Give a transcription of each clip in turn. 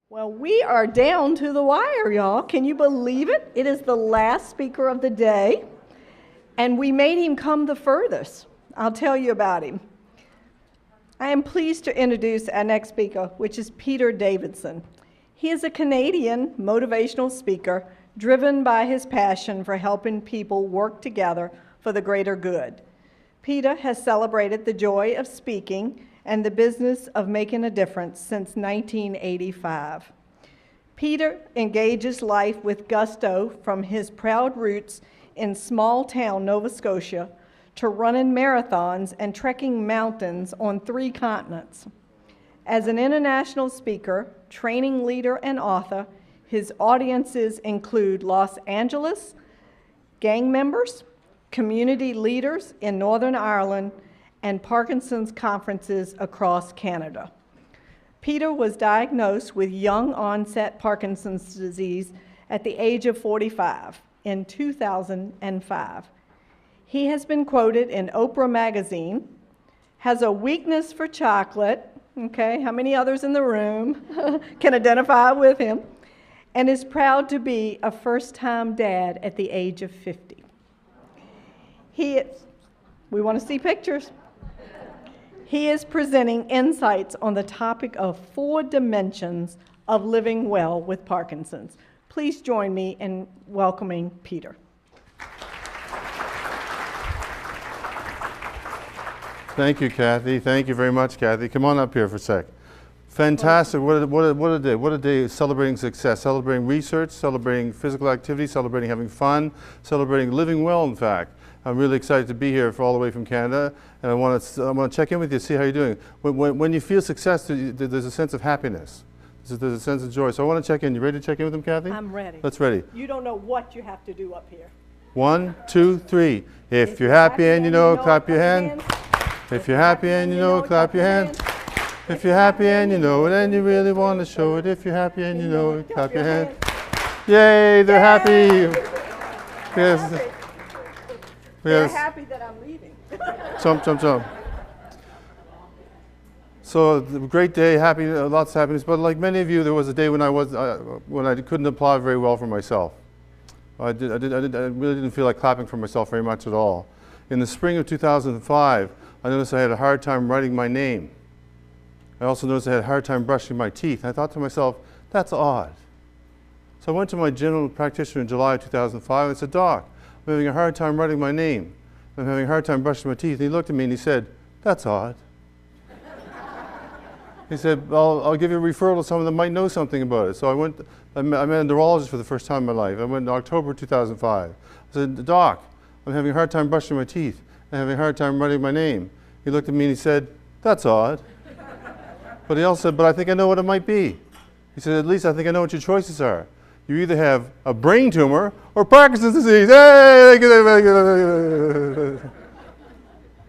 Well, we are down to the wire, y'all. Can you believe it? It is the last speaker of the day, and we made him come the furthest. I'll tell you about him. I am pleased to introduce our next speaker, which is Peter Davison. He is a Canadian motivational speaker driven by his passion for helping people work together for the greater good. Peter has celebrated the joy of speaking and the business of making a difference since 1985. Peter engages life with gusto from his proud roots in small-town Nova Scotia to running marathons and trekking mountains on 3 continents. As an international speaker, training leader, and author, his audiences include Los Angeles, gang members, community leaders in Northern Ireland, and Parkinson's conferences across Canada. Peter was diagnosed with young-onset Parkinson's disease at the age of 45 in 2005. He has been quoted in Oprah magazine, has a weakness for chocolate, okay, how many others in the room can identify with him, and is proud to be a first-time dad at the age of 50. We want to see pictures. He is presenting insights on the topic of 4 dimensions of living well with Parkinson's. Please join me in welcoming Peter. Thank you, Kathy. Thank you very much, Kathy. Come on up here for a sec. Fantastic. What a day. What a day celebrating success, celebrating research, celebrating physical activity, celebrating having fun, celebrating living well, in fact. I'm really excited to be here all the way from Canada, and I want to check in with you, see how you're doing. When you feel success, there's a sense of happiness. There's a sense of joy. So I want to check in. You ready to check in with them, Kathy? I'm ready. Let's ready. You don't know what you have to do up here. 1, 2, 3. If you're happy and you know, clap your hand. If you're happy and you know, clap your hand. If you're happy and you know it and you really want to show it. If you're happy and you know it, clap your hand. Yay, they're happy. Yes. They're happy that I'm leaving. Jump, jump, jump. So, great day, happy, lots of happiness. But like many of you, there was a day when I couldn't apply very well for myself. I really didn't feel like clapping for myself very much at all. In the spring of 2005, I noticed I had a hard time writing my name. I also noticed I had a hard time brushing my teeth. I thought to myself, that's odd. So I went to my general practitioner in July of 2005 and I said, Doc, I'm having a hard time writing my name. I'm having a hard time brushing my teeth. And he looked at me and he said, that's odd. He said, I'll give you a referral to someone that might know something about it. So I met a neurologist for the first time in my life. I went in October 2005. I said, Doc, I'm having a hard time brushing my teeth. I'm having a hard time writing my name. He looked at me and he said, that's odd. But he also said, but I think I know what it might be. He said, at least I think I know what your choices are. You either have a brain tumor or Parkinson's disease. Hey!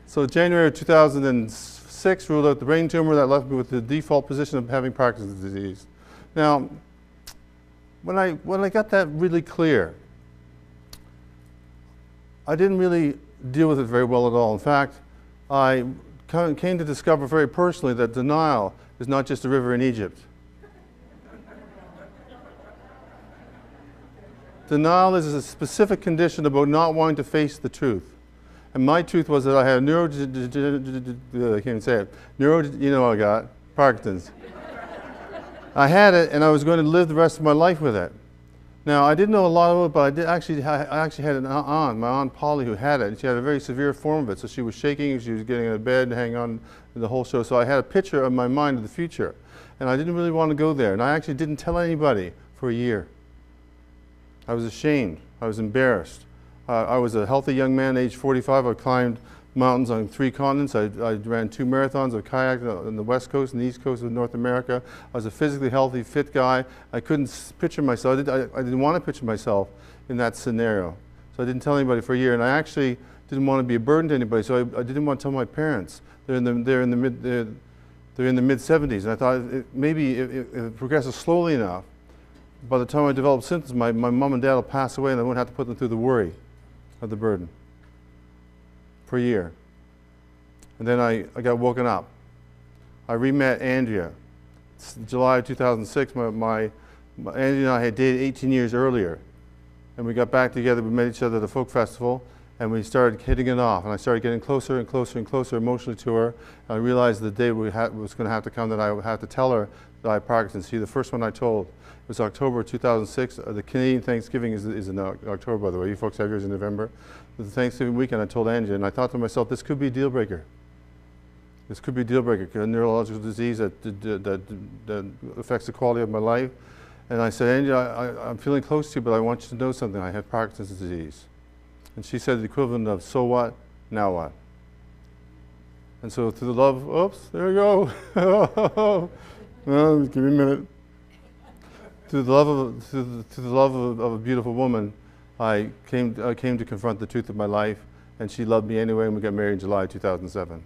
So January of 2006 ruled out the brain tumor. That left me with the default position of having Parkinson's disease. Now, when I got that really clear, I didn't really deal with it very well at all. In fact, I came to discover very personally that denial is not just a river in Egypt. Denial is a specific condition about not wanting to face the truth. And my truth was that I had I can't even say it. You know I got Parkinson's. I had it, and I was going to live the rest of my life with it. Now, I didn't know a lot of it, but I actually had an aunt, my Aunt Polly, who had it. And she had a very severe form of it, so she was shaking, she was getting out of bed and hanging on the whole show. So I had a picture of my mind of the future. And I didn't really want to go there. And I actually didn't tell anybody for a year. I was ashamed. I was embarrassed. I was a healthy young man, age 45. I climbed mountains on 3 continents. I ran 2 marathons. I kayaked on the west coast and the east coast of North America. I was a physically healthy, fit guy. I couldn't picture myself. I didn't want to picture myself in that scenario. So I didn't tell anybody for a year. And I actually didn't want to be a burden to anybody. So I didn't want to tell my parents. They're in the mid-70s. And I thought maybe if it progresses slowly enough, by the time I developed symptoms, my mom and dad will pass away and I won't have to put them through the worry of the burden for a year. And then I got woken up. I re-met Andrea July of 2006, Angie and I had dated 18 years earlier. And we got back together, we met each other at the folk festival, and we started hitting it off. And I started getting closer and closer and closer emotionally to her. And I realized the day was going to have to come that I would have to tell her that I had Parkinson's. See, the first one I told was October 2006. The Canadian Thanksgiving is in October, by the way. You folks have yours in November. The Thanksgiving weekend, I told Angie, and I thought to myself, this could be a deal breaker. This could be a deal breaker, a neurological disease that affects the quality of my life. And I said, Angie, I'm feeling close to you, but I want you to know something. I have Parkinson's disease. And she said the equivalent of, so what, now what? And so through the love, oops, there we go. Well, give me a minute. Through the love of a beautiful woman, I came to confront the truth of my life, and she loved me anyway, and we got married in July 2007.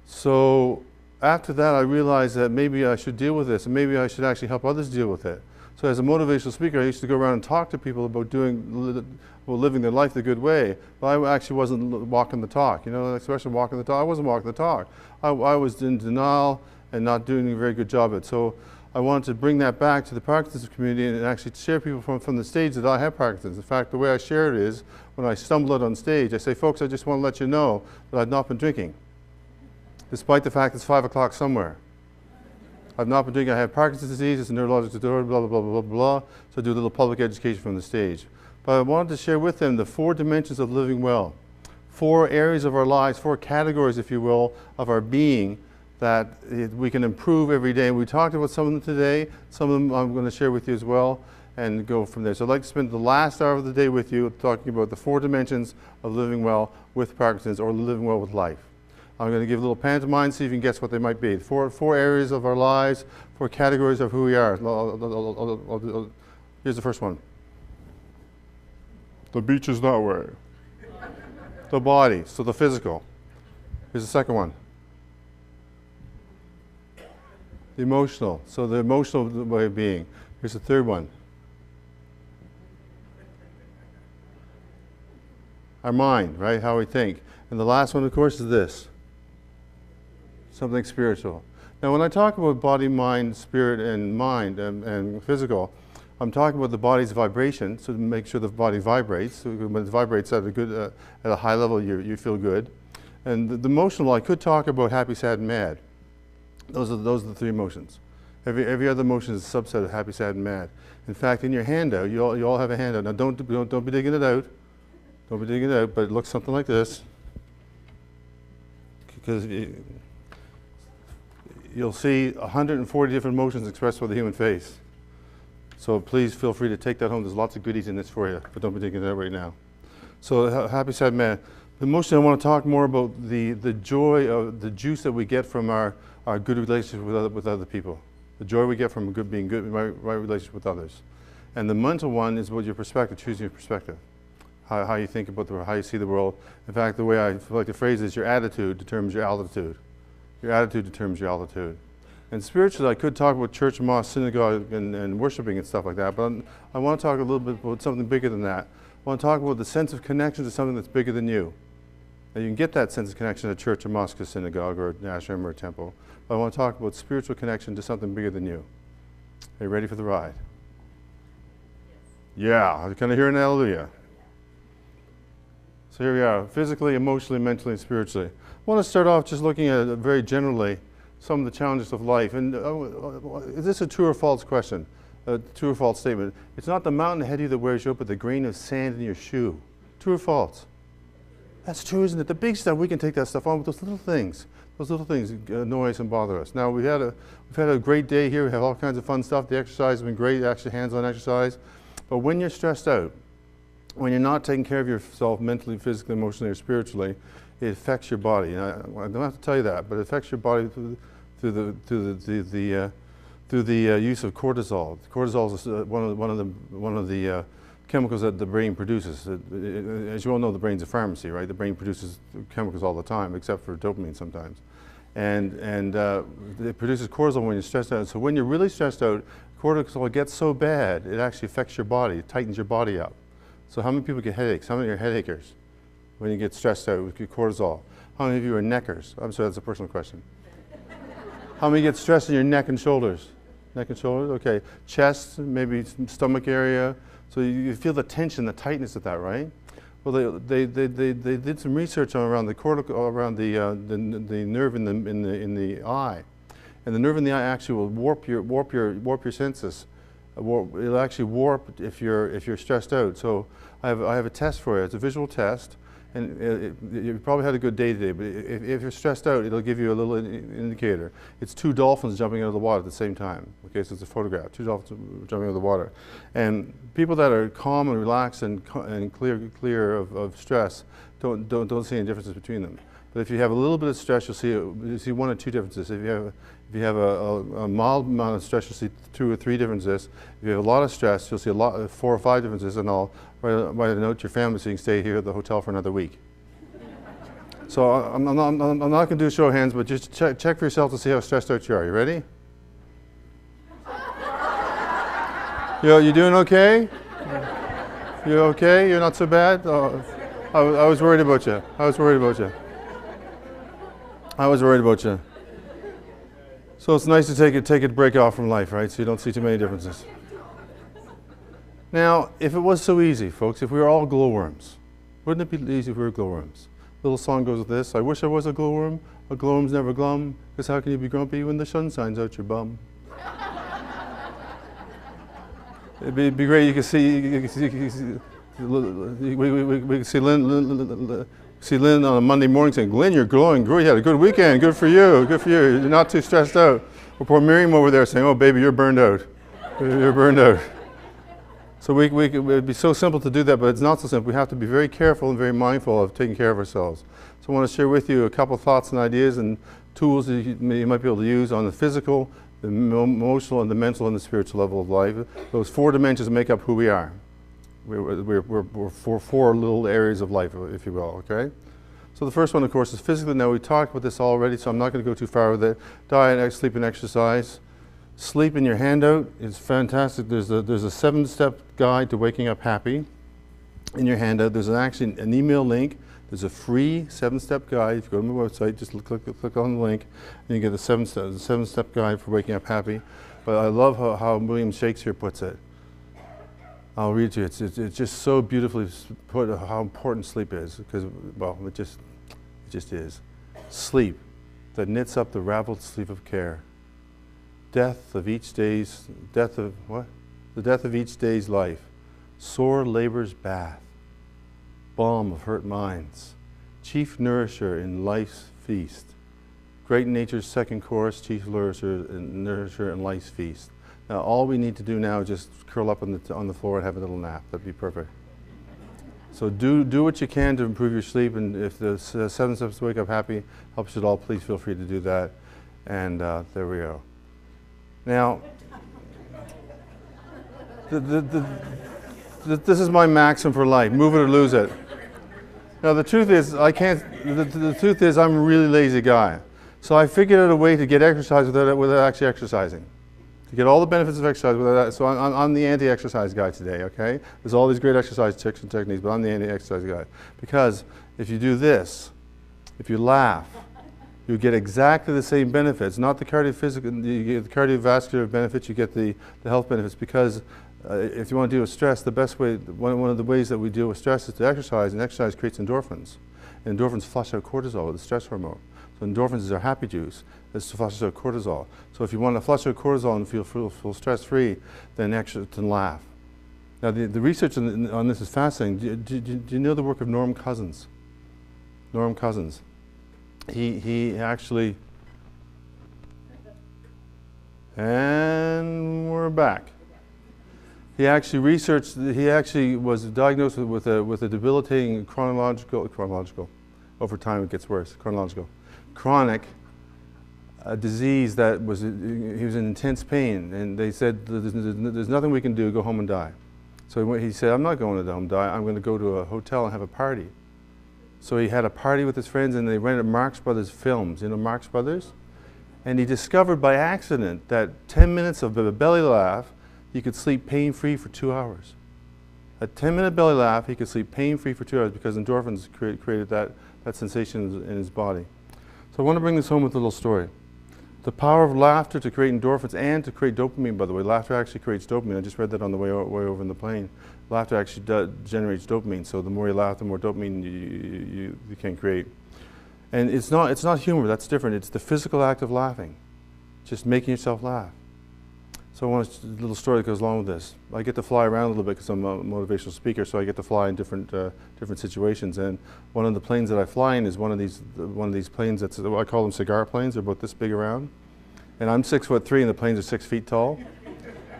So after that, I realized that maybe I should deal with this, and maybe I should actually help others deal with it. So as a motivational speaker, I used to go around and talk to people about living their life the good way, but I actually wasn't walking the talk. You know the expression, walking the talk? I wasn't walking the talk. I was in denial and not doing a very good job at it. So I wanted to bring that back to the Parkinson's community and actually share people from the stage that I have Parkinson's. In fact, the way I share it is, when I stumble out on stage, I say, folks, I just want to let you know that I've not been drinking, despite the fact it's 5 o'clock somewhere. I've not been drinking. I have Parkinson's disease, it's a neurological disorder, blah, blah, blah, blah, blah. So I do a little public education from the stage. But I wanted to share with them the 4 dimensions of living well, 4 areas of our lives, 4 categories, if you will, of our being that we can improve every day. And we talked about some of them today. Some of them I'm going to share with you as well and go from there. So I'd like to spend the last hour of the day with you talking about the 4 dimensions of living well with Parkinson's or living well with life. I'm going to give a little pantomime, see if you can guess what they might be. 4 areas of our lives, 4 categories of who we are. Here's the first one. The beach is that way. The body, so the physical. Here's the second one. The emotional, so the emotional way of being. Here's the third one. Our mind, right, how we think. And the last one, of course, is this. Something spiritual. Now, when I talk about body, mind, spirit, and mind, and physical, I'm talking about the body's vibration, so to make sure the body vibrates. So when it vibrates at a high level, you feel good. And the emotional, I could talk about happy, sad, and mad. Those are the 3 emotions. Every other emotion is a subset of happy, sad, and mad. In fact, in your handout, you all have a handout. Now, don't be digging it out. Don't be digging it out, but it looks something like this. Because you'll see 140 different emotions expressed by the human face. So please feel free to take that home. There's lots of goodies in this for you, but don't be digging it out right now. So happy, sad, mad. The emotion, I want to talk more about the joy of the juice that we get from our good relationship with other people. The joy we get from being good, right relationship with others. And the mental one is about your perspective, choosing your perspective. How you think about the world, how you see the world. In fact, the way I like to phrase it is your attitude determines your altitude. Your attitude determines your altitude. And spiritually, I could talk about church, mosque, synagogue, and worshiping and stuff like that, but I want to talk a little bit about something bigger than that. I want to talk about the sense of connection to something that's bigger than you. Now, you can get that sense of connection at a church, a mosque, a synagogue, or an ashram, or a temple. But I want to talk about spiritual connection to something bigger than you. Are you ready for the ride? Yes. Yeah, can I hear an hallelujah? So here we are, physically, emotionally, mentally, and spiritually. I want to start off just looking at very generally some of the challenges of life. And is this a true or false question? A true or false statement? It's not the mountain ahead of you that wears you out, but the grain of sand in your shoe. True or false? That's true, isn't it? The big stuff, we can take that stuff on, but those little things annoy us and bother us. Now, we've had a great day here. We have all kinds of fun stuff. The exercise has been great, actually hands-on exercise. But when you're stressed out, when you're not taking care of yourself mentally, physically, emotionally, or spiritually, it affects your body. And I don't have to tell you that, but it affects your body through the use of cortisol. Cortisol is one of the chemicals that the brain produces. As you all know, the brain's a pharmacy, right? The brain produces chemicals all the time, except for dopamine sometimes. And it produces cortisol when you're stressed out. So when you're really stressed out, cortisol gets so bad, it actually affects your body. It tightens your body up. So how many people get headaches? How many are headachers when you get stressed out with cortisol? How many of you are neckers? I'm sorry, that's a personal question. How many get stress in your neck and shoulders? Neck and shoulders, okay. Chest, maybe stomach area. So you feel the tension, the tightness of that, right? Well, they did some research around the nerve in the eye, and the nerve in the eye actually will warp your senses. It'll actually warp if you're stressed out. So I have a test for you. It's a visual test, and you probably had a good day today. But if you're stressed out, it'll give you a little indicator. It's two dolphins jumping out of the water at the same time. Okay, so it's a photograph. Two dolphins jumping out of the water, and people that are calm and relaxed and clear of stress don't see any differences between them. But if you have a little bit of stress, you'll see one or two differences. If you have a mild amount of stress, you'll see 2 or 3 differences. If you have a lot of stress, you'll see 4 or 5 differences, and I'll write a note to your family so you can stay here at the hotel for another week. So I'm not going to do a show of hands, but just check for yourself to see how stressed out you are. You ready? You doing okay? You okay? You're not so bad? I was worried about you. I was worried about you. So it's nice to take a break off from life, right? So you don't see too many differences. Now, if it was so easy, folks, if we were all glowworms, wouldn't it be easy if we were glowworms? The little song goes with this: I wish I was a glowworm. A glowworm's never glum, because how can you be grumpy when the sun shines out your bum? It'd be great. You can see Lynn on a Monday morning saying, "Glenn, you're glowing. Great, you had a good weekend. Good for you. Good for you. You're not too stressed out." Or poor Miriam over there saying, "Oh, baby, you're burned out. You're burned out." So it'd be so simple to do that, but it's not so simple. We have to be very careful and very mindful of taking care of ourselves. So I want to share with you a couple of thoughts and ideas and tools that you might be able to use on the physical, the emotional, and the mental and the spiritual level of life. Those 4 dimensions make up who we are. We're 4 little areas of life, if you will, okay? So the first one, of course, is physically. Now, we talked about this already, so I'm not going to go too far with it. Diet, sleep, and exercise. Sleep in your handout is fantastic. There's a 7-step guide to waking up happy in your handout. There's actually an email link. There's a free 7-step guide. If you go to my website, just click on the link, and you get a 7-step guide for waking up happy. But I love how William Shakespeare puts it. I'll read to you. It's just so beautifully put how important sleep is, because, well, it just is. Sleep that knits up the raveled sleeve of care. The death of each day's life. Sore labor's bath. Balm of hurt minds. Chief nourisher in life's feast. Great nature's second course, chief nourisher in life's feast. Now, all we need to do now is just curl up on the floor and have a little nap. That'd be perfect. So do what you can to improve your sleep, and if the 7 steps to wake up happy helps you at all, please feel free to do that. And there we go. Now, this is my maxim for life: move it or lose it. Now, the truth is, the truth is, I'm a really lazy guy. So I figured out a way to get exercise without actually exercising. To get all the benefits of exercise without that. So I'm the anti-exercise guy today, okay? There's all these great exercise tricks and techniques, but I'm the anti-exercise guy. Because if you do this, if you laugh, you get exactly the same benefits. Not the cardiovascular, you get the cardiovascular benefits, you get the health benefits. Because if you want to deal with stress, the best way, one of the ways that we deal with stress is to exercise, and exercise creates endorphins. And endorphins flush out cortisol, the stress hormone. So endorphins is our happy juice. This flushes out cortisol. So if you want to flush out cortisol and feel stress-free, then laugh. Now the research on this is fascinating. Do you know the work of Norm Cousins? Norm Cousins. He actually, and we're back. He actually researched. He actually was diagnosed with a debilitating chronological. Over time, it gets worse. Chronic disease that was. He was in intense pain, and they said, "There's nothing we can do. Go home and die." So he said, "I'm not going to home and die. I'm going to go to a hotel and have a party." So he had a party with his friends, and they rented Marx Brothers films. You know Marx Brothers? And he discovered by accident that 10 minutes of a belly laugh, he could sleep pain-free for 2 hours. A 10-minute belly laugh, he could sleep pain-free for 2 hours because endorphins created that sensation in his body. So I want to bring this home with a little story. The power of laughter to create endorphins and to create dopamine, by the way. Laughter actually creates dopamine. I just read that on the way over in the plane. Laughter actually generates dopamine, so the more you laugh, the more dopamine you can create. And it's not humor, that's different. It's the physical act of laughing, just making yourself laugh. So I want a little story that goes along with this. I get to fly around a little bit because I'm a motivational speaker, so I get to fly in different situations. And one of the planes that I fly in is one of these planes that's, I call them cigar planes. They're about this big around, and I'm 6'3", and the planes are 6 feet tall.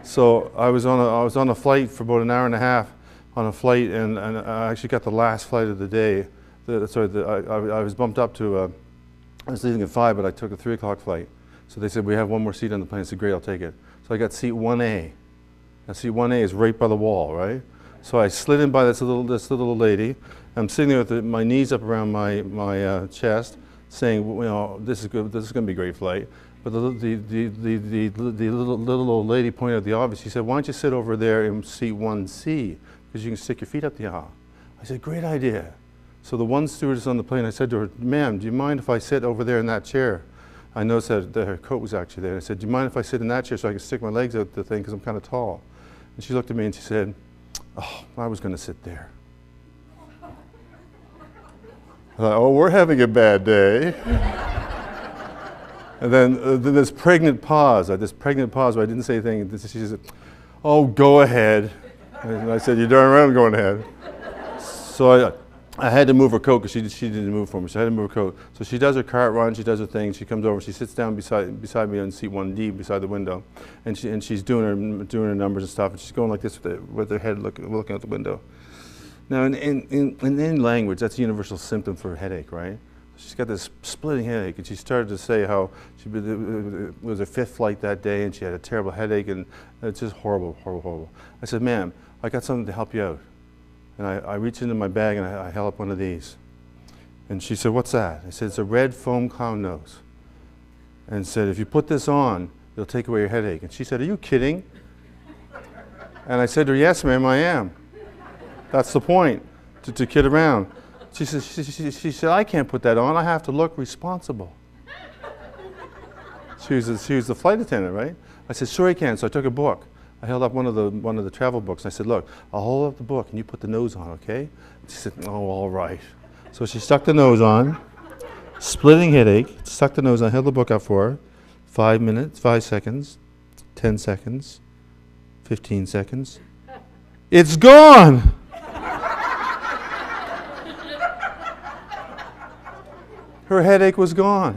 So I was on a flight for about an hour and a half on a flight, and I actually got the last flight of the day. I was bumped up to. I was leaving at 5, but I took a 3 o'clock flight. So they said, we have one more seat on the plane. I said, great, I'll take it. So I got seat 1A. Now seat 1A is right by the wall, right? So I slid in by this little lady. I'm sitting there with my knees up around my chest, saying, well, you know, this is good. This is going to be a great flight. But the little old lady pointed out the obvious. She said, why don't you sit over there in seat 1C, because you can stick your feet up the aisle. I said, great idea. So the one stewardess on the plane, I said to her, ma'am, do you mind if I sit over there in that chair? I noticed that her coat was actually there. I said, do you mind if I sit in that chair so I can stick my legs out the thing, because I'm kind of tall? And she looked at me and she said, oh, I was going to sit there. I thought, oh, we're having a bad day. And then this pregnant pause where I didn't say anything. She said, oh, go ahead. And I said, you're darn right I'm going ahead. So I had to move her coat because she didn't move for me. So I had to move her coat. So she does her cart run, she does her thing, she comes over, she sits down beside me on seat 1D beside the window, and she's doing her numbers and stuff, and she's going like this with her head looking out the window. Now in language, that's a universal symptom for a headache, right? She's got this splitting headache, and she started to say how it was her 5th flight that day, and she had a terrible headache, and it's just horrible, horrible, horrible. I said, ma'am, I got something to help you out. And I reached into my bag and I held up one of these. And she said, what's that? I said, it's a red foam clown nose. And said, if you put this on, it'll take away your headache. And she said, are you kidding? And I said to her, yes, ma'am, I am. That's the point, to kid around. She said, I can't put that on. I have to look responsible. She was the flight attendant, right? I said, sure you can. So I took a book. I held up one of the travel books, and I said, look, I'll hold up the book and you put the nose on, okay? She said, oh, all right. So she stuck the nose on, splitting headache, stuck the nose on, held the book up for her, 5 minutes, 5 seconds, 10 seconds, 15 seconds. It's gone! Her headache was gone.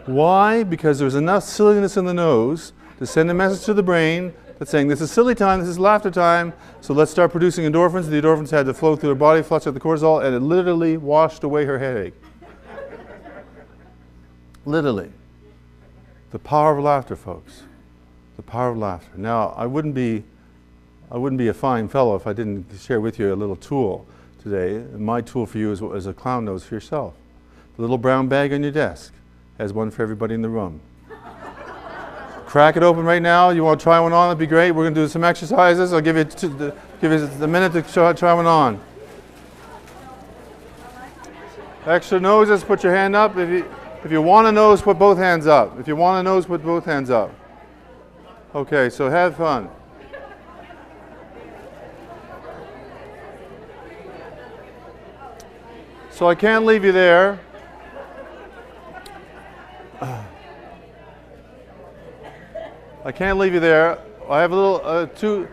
Why? Because there was enough silliness in the nose to send a message to the brain that's saying, this is silly time, this is laughter time, so let's start producing endorphins. The endorphins had to flow through her body, flush out the cortisol, and it literally washed away her headache. Literally. The power of laughter, folks. The power of laughter. Now, I wouldn't be a fine fellow if I didn't share with you a little tool today. And my tool for you is a clown nose for yourself. The little brown bag on your desk has one for everybody in the room. Crack it open right now. You want to try one on? That'd be great. We're going to do some exercises. I'll give you a minute to try one on. Extra noses, put your hand up. If you want a nose, put both hands up. If you want a nose, put both hands up. Okay, so have fun. So I can't leave you there. I can't leave you there. I have a little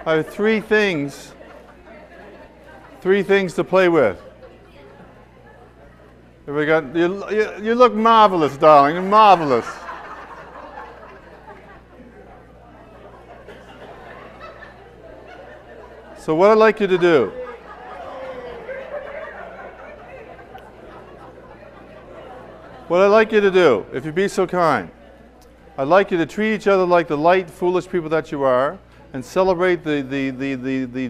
I have three things to play with. You look marvelous, darling. You're marvelous. So what I'd like you to do, if you'd be so kind, I'd like you to treat each other like the light, foolish people that you are, and celebrate the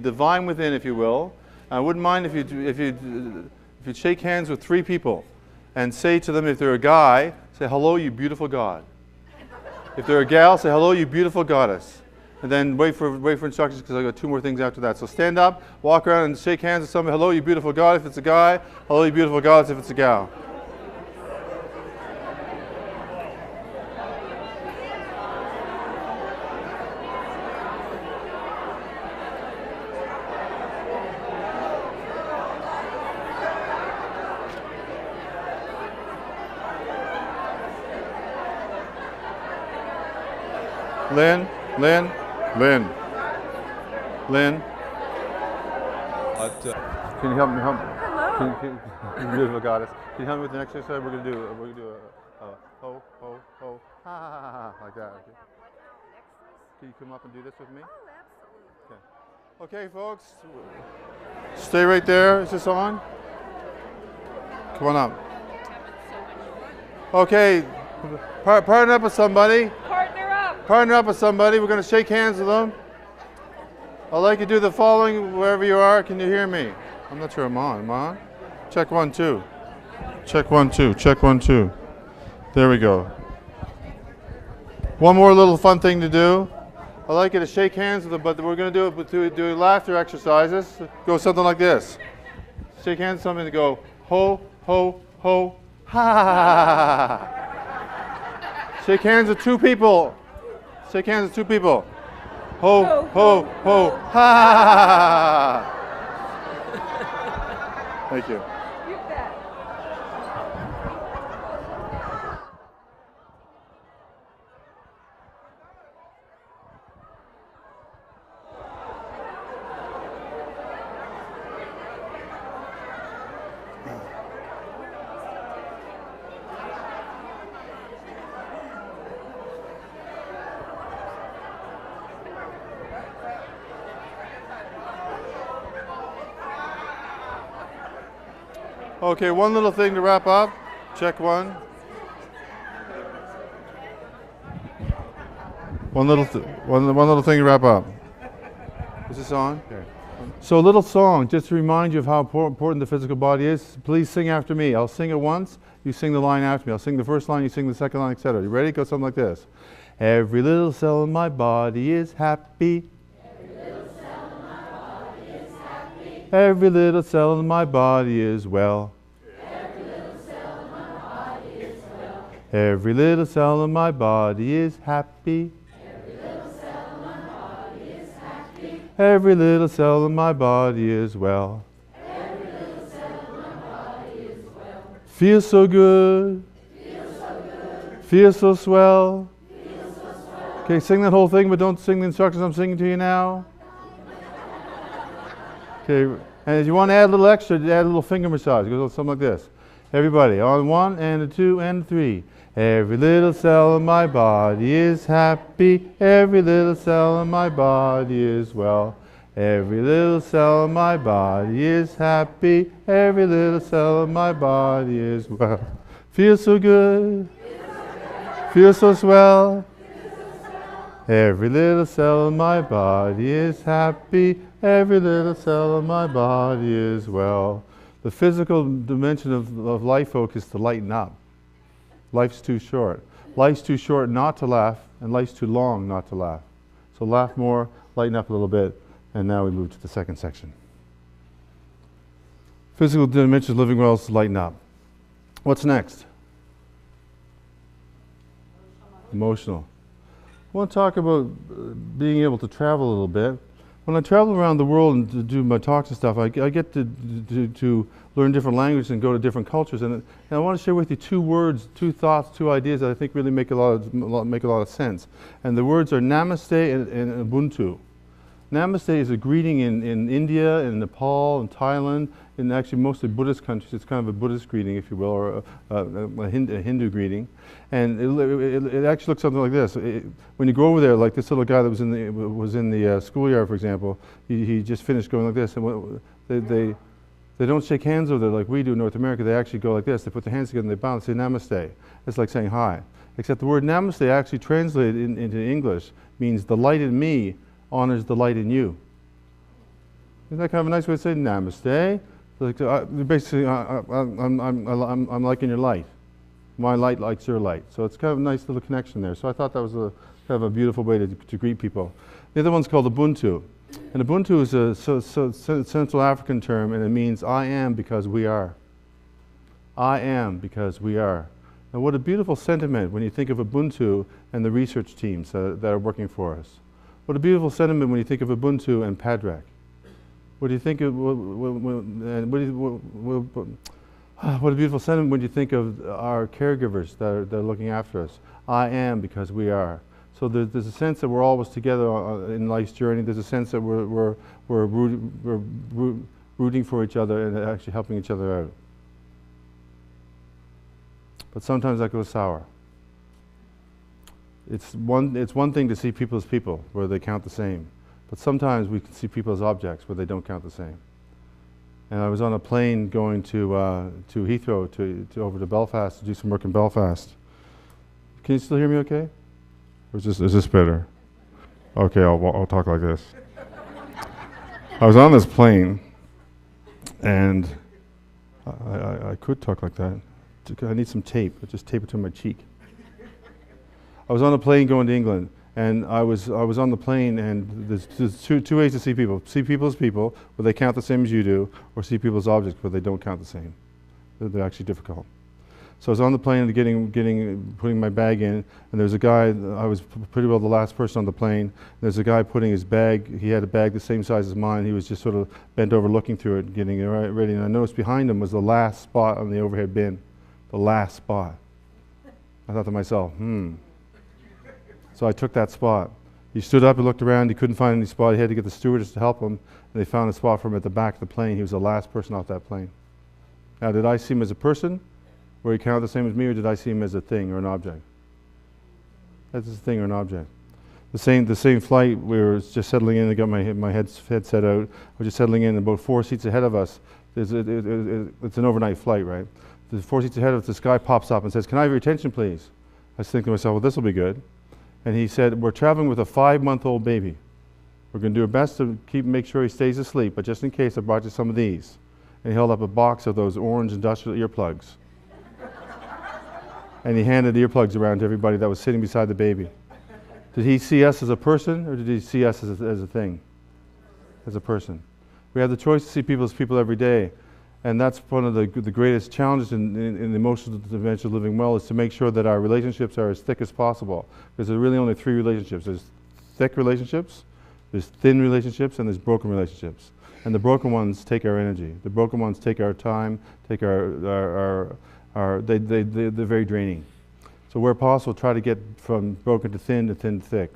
divine within, if you will. I wouldn't mind if you shake hands with 3 people and say to them, if they're a guy, say, hello, you beautiful God. If they're a gal, say, hello, you beautiful goddess. And then wait for instructions, because I've got 2 more things after that. So stand up, walk around and shake hands with somebody. Hello, you beautiful God, if it's a guy. Hello, you beautiful goddess, if it's a gal. Lynn, Lynn, Lynn, Lynn. Can you help me? Beautiful goddess. Can you help me with the next exercise? We're gonna do a ho ho ho ha ha ha ha like that. Okay. Can you come up and do this with me? Oh, absolutely. Okay. Okay, folks. Stay right there. Is this on? Come on up. Okay. Partner up with somebody. Partner up. Partner up with somebody. We're going to shake hands with them. I'd like you to do the following wherever you are. Can you hear me? I'm not sure I'm on. Am I on? Check 1, 2. Check 1, 2. Check 1, 2. There we go. One more little fun thing to do. I'd like you to shake hands with them, but we're going to do it with do laughter exercises. Go something like this. Shake hands with something to go ho, ho, ho, ha. Shake hands with 2 people. Shake hands with 2 people. Ho, ho, ho, ha. Thank you. Okay, one little thing to wrap up. Check 1. One little thing to wrap up. Is this on? Okay. So a little song, just to remind you of how important the physical body is. Please sing after me. I'll sing it once. You sing the line after me. I'll sing the first line. You sing the second line, etc. You ready? Go something like this. Every little cell in my body is happy. Every little cell in my body is well. Every little cell in my body is happy. Every little cell in my body is well. Feels so good. Feels so swell. Okay, sing that whole thing, but don't sing the instructions I'm singing to you now. Okay, and if you want to add a little extra, add a little finger massage. It goes something like this. Everybody, on 1 and a 2 and a 3. Every little cell in my body is happy. Every little cell in my body is well. Every little cell in my body is happy. Every little cell in my body is well. Feels so good. Feels so swell. Every little cell in my body is happy. Every little cell in my body is well. The physical dimension of life, folks, is to lighten up. Life's too short. Life's too short not to laugh, and life's too long not to laugh. So laugh more, lighten up a little bit, and now we move to the second section. Physical dimension of living well is to lighten up. What's next? Emotional. I want to talk about being able to travel a little bit. When I travel around the world and to do my talks and stuff, I get to learn different languages and go to different cultures. And I want to share with you 2 words, 2 thoughts, 2 ideas that I think really make a lot of sense. And the words are Namaste and Ubuntu. Namaste is a greeting in India, in Nepal, in Thailand, in actually mostly Buddhist countries. It's kind of a Buddhist greeting, if you will, or a Hindu greeting. And it actually looks something like this. When you go over there, like this little guy that was in the schoolyard, for example, he just finished going like this. And they don't shake hands over there like we do in North America. They actually go like this. They put their hands together and they bow and say Namaste. It's like saying hi. Except the word Namaste actually translated into English means the light in me honors the light in you. Isn't that kind of a nice way to say Namaste? Like, basically, I'm liking your light. My light likes your light. So it's kind of a nice little connection there. So I thought that was kind of a beautiful way to greet people. The other one's called Ubuntu. And Ubuntu is a Central African term, and it means I am because we are. I am because we are. And what a beautiful sentiment when you think of Ubuntu and the research teams that are working for us. What a beautiful sentiment when you think of Ubuntu and Padraig. What do you think of, what a beautiful sentiment when you think of our caregivers that are looking after us. I am because we are. So there's a sense that we're always together in life's journey. There's a sense that we're rooting for each other and actually helping each other out. But sometimes that goes sour. It's one thing to see people as people, where they count the same. But sometimes we can see people as objects, where they don't count the same. And I was on a plane going to Heathrow, to over to Belfast, to do some work in Belfast. Can you still hear me okay? Or is this better? Okay, I'll talk like this. I was on this plane, and I could talk like that. I need some tape. I'll just tape it to my cheek. I was on a plane going to England, and I was on the plane, and there's two ways to see people. See people as people, where they count the same as you do, or see people as objects, where they don't count the same. They're actually difficult. So I was on the plane and putting my bag in, and there's a guy, I was pretty well the last person on the plane. There's a guy putting his bag, he had a bag the same size as mine. He was just sort of bent over looking through it, getting it ready. And I noticed behind him was the last spot on the overhead bin. The last spot. I thought to myself, So I took that spot. He stood up and looked around. He couldn't find any spot. He had to get the stewardess to help him. And they found a spot for him at the back of the plane. He was the last person off that plane. Now, did I see him as a person, where he counted the same as me, or did I see him as a thing or an object? That's a thing or an object. The same flight, we were just settling in. I got my headset out. We're just settling in. About 4 seats ahead of us, it's an overnight flight, right? The 4 seats ahead of us, this guy pops up and says, "Can I have your attention, please?" I was thinking to myself, well, this will be good. And he said, "We're traveling with a 5-month-old baby. We're going to do our best to make sure he stays asleep, but just in case, I brought you some of these." And he held up a box of those orange industrial earplugs. And he handed the earplugs around to everybody that was sitting beside the baby. Did he see us as a person, or did he see us as a thing? As a person. We have the choice to see people as people every day. And that's one of the greatest challenges in the emotional dimension of living well, is to make sure that our relationships are as thick as possible. Because there are really only 3 relationships. There's thick relationships, there's thin relationships, and there's broken relationships. And the broken ones take our energy. The broken ones take our time, take they're very draining. So where possible, try to get from broken to thin to thick.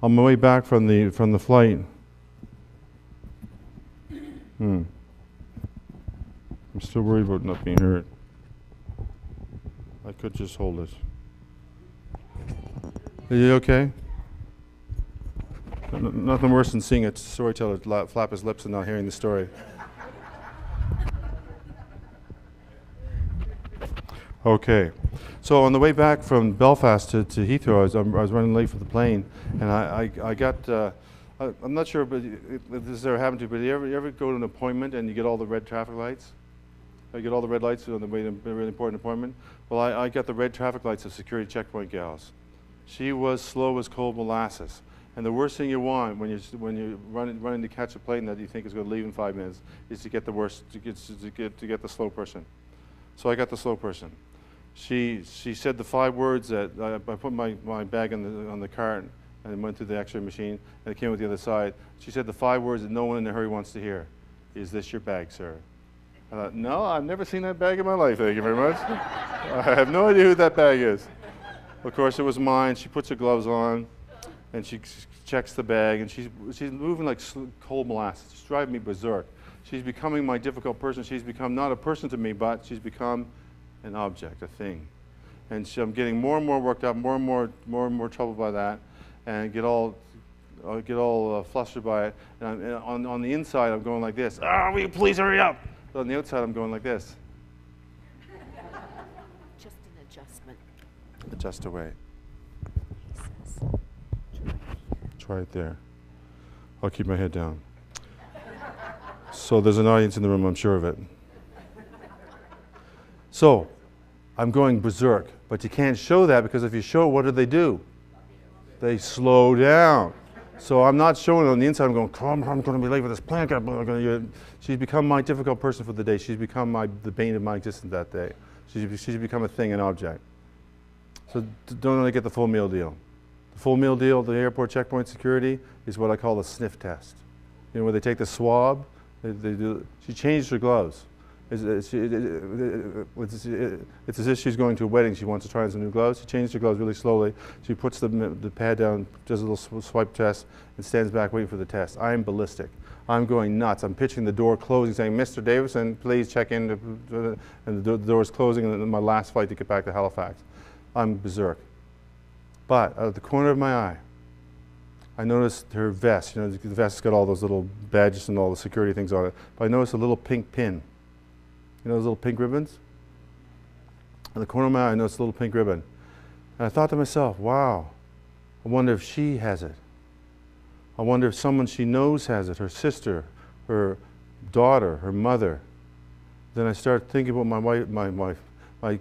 On my way back from the flight, I'm still worried about not being hurt. I could just hold it. Are you okay? Nothing worse than seeing a storyteller flap his lips and not hearing the story. Okay. So on the way back from Belfast to Heathrow, I was running late for the plane, and I got, I'm not sure if this has ever happened to you, but you ever go to an appointment and you get all the red traffic lights? You get all the red lights on the way to a really important appointment? Well, I got the red traffic lights of security checkpoint gals. She was slow as cold molasses. And the worst thing you want when you're running to catch a plane that you think is going to leave in 5 minutes is to get the worst, to get the slow person. So I got the slow person. She said the 5 words that I put my bag on the cart and went through the X-ray machine, and it came with the other side. She said the 5 words that no one in a hurry wants to hear. "Is this your bag, sir?" I thought, no, I've never seen that bag in my life, thank you very much. I have no idea who that bag is. Of course, it was mine. She puts her gloves on, and she checks the bag, and she's moving like cold molasses. She's driving me berserk. She's becoming my difficult person. She's become not a person to me, but she's become an object, a thing. And I'm getting more and more worked up, more and more troubled by that, and get all flustered by it. And on the inside, I'm going like this. "Ah, will you please hurry up?" But on the outside, I'm going like this. Just an adjustment. Adjust away. Try it there. I'll keep my head down. So there's an audience in the room, I'm sure of it. So I'm going berserk, but you can't show that, because if you show it, what do? They slow down. So I'm not showing it on the inside. I'm going, I'm going to be late for this plane. She's become my difficult person for the day. She's become the bane of my existence that day. She's become a thing, an object. So don't only get the full meal deal. The full meal deal, the airport checkpoint security, is what I call a sniff test. You know, where they take the swab. She changed her gloves. It's as if she's going to a wedding. She wants to try on some new gloves. She changes her gloves really slowly. She puts the pad down, does a little swipe test, and stands back waiting for the test. I'm ballistic. I'm going nuts. I'm pitching the door closing, saying, "Mr. Davison, please check in." And the door's closing, and my last flight to get back to Halifax. I'm berserk. But out of the corner of my eye, I noticed her vest. You know, the vest's got all those little badges and all the security things on it. But I noticed a little pink pin. You know those little pink ribbons? In the corner of my eye, I noticed a little pink ribbon. And I thought to myself, wow, I wonder if she has it. I wonder if someone she knows has it, her sister, her daughter, her mother. Then I started thinking about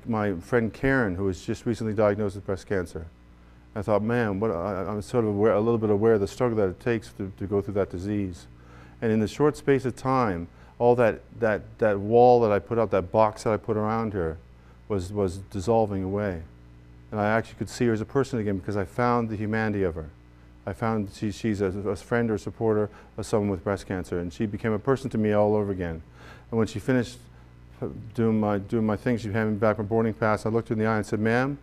my friend Karen, who was just recently diagnosed with breast cancer. I thought, man, I'm sort of aware, a little bit aware of the struggle that it takes to go through that disease. And in the short space of time, all that wall that I put up, that box that I put around her, was dissolving away. And I actually could see her as a person again because I found the humanity of her. I found she's a friend or a supporter of someone with breast cancer, and she became a person to me all over again. And when she finished doing my thing, she handed me back my boarding pass. I looked her in the eye and said, "Ma'am,"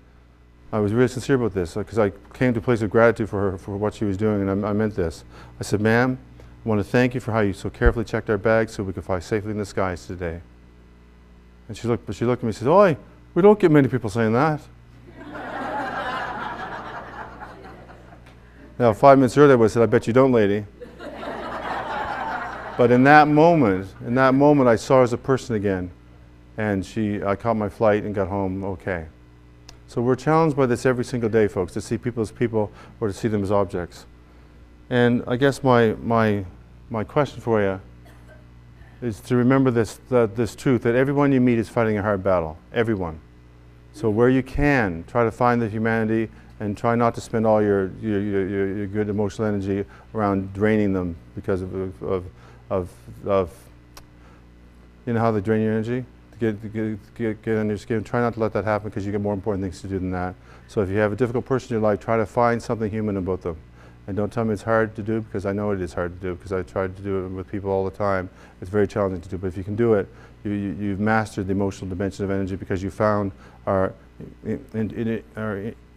I was really sincere about this because I came to a place of gratitude for her for what she was doing, and I meant this. I said, "Ma'am, I want to thank you for how you so carefully checked our bags so we could fly safely in the skies today." And she looked at me and said, "Oi, we don't get many people saying that." Now, 5 minutes earlier, I said, "I bet you don't, lady." But in that moment, I saw her as a person again, and I caught my flight and got home okay. So we're challenged by this every single day, folks, to see people as people or to see them as objects. And I guess my question for you is to remember this truth, that everyone you meet is fighting a hard battle. Everyone. So where you can, try to find the humanity and try not to spend all your good emotional energy around draining them because of you know how they drain your energy? To get under your skin. Try not to let that happen because you get more important things to do than that. So if you have a difficult person in your life, try to find something human about them. And don't tell me it's hard to do, because I know it is hard to do, because I tried to do it with people all the time. It's very challenging to do, but if you can do it, you've mastered the emotional dimension of energy because you found our